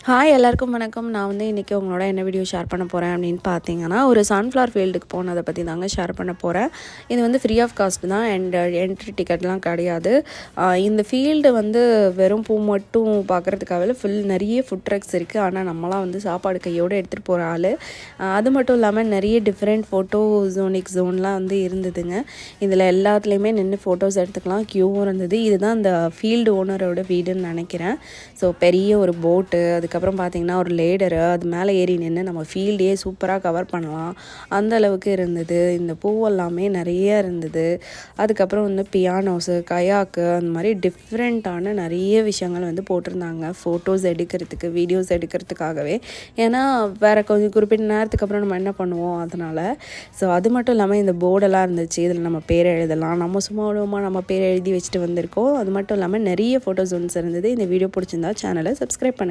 Hi எல்லாருக்கும் வணக்கம். நான் வந்து இன்றைக்கி உங்களோட என்ன வீடியோ ஷேர் பண்ண போகிறேன் அப்படின்னு பார்த்தீங்கன்னா, ஒரு சன்ஃப்ளவர் ஃபீல்டுக்கு போனதை பற்றி தாங்க ஷேர் பண்ண போகிறேன். இது வந்து ஃப்ரீ ஆஃப் காஸ்ட் தான் அண்ட் என்ட்ரி டிக்கெட்லாம் கிடையாது. இந்த ஃபீல்டு வந்து வெறும் பூ மட்டும் பார்க்குறதுக்காகவே ஃபுல் நிறைய ஃபுட் ட்ரக்ஸ் இருக்குது. ஆனால் நம்மளாம் வந்து சாப்பாடு கையோடு எடுத்துகிட்டு போகிற ஆள். அது மட்டும் இல்லாமல் நிறைய டிஃப்ரெண்ட் ஃபோட்டோ ஜோன்லாம் வந்து இருந்ததுங்க. இதில் எல்லாத்துலேயுமே நின்று ஃபோட்டோஸ் எடுத்துக்கலாம். க்யூவும் இருந்தது. இதுதான் இந்த ஃபீல்டு ஓனரோட வீடுன்னு நினைக்கிறேன். ஸோ பெரிய ஒரு போட்டு, அதுக்கப்புறம் பார்த்திங்கன்னா ஒரு லேடரு, அது மேலே ஏறி நின்று நம்ம ஃபீல்டையே சூப்பராக கவர் பண்ணலாம், அந்த அளவுக்கு இருந்தது. இந்த பூவெல்லாமே நிறைய இருந்தது. அதுக்கப்புறம் வந்து பியானோஸு, கயாக்கு, அந்த மாதிரி டிஃப்ரெண்ட்டான நிறைய விஷயங்கள் வந்து போட்டிருந்தாங்க ஃபோட்டோஸ் எடுக்கிறதுக்கு, வீடியோஸ் எடுக்கிறதுக்காகவே. ஏன்னா வேறு கொஞ்சம் குறிப்பிட்ட நேரத்துக்கு அப்புறம் நம்ம என்ன பண்ணுவோம் அதனால். ஸோ அது மட்டும் இல்லாமல் இந்த போர்டெல்லாம் இருந்துச்சு. இதில் நம்ம பேர் எழுதலாம். நம்ம சும்மா விடுவோமா, நம்ம பேர் எழுதி வச்சுட்டு வந்திருக்கோம். அது மட்டும் இல்லாமல் நிறைய ஃபோட்டோஸ் ஒன்ஸ் இருந்தது. இந்த வீடியோ பிடிச்சிருந்தா சேனலை சப்ஸ்கிரைப் பண்ணுங்கள்.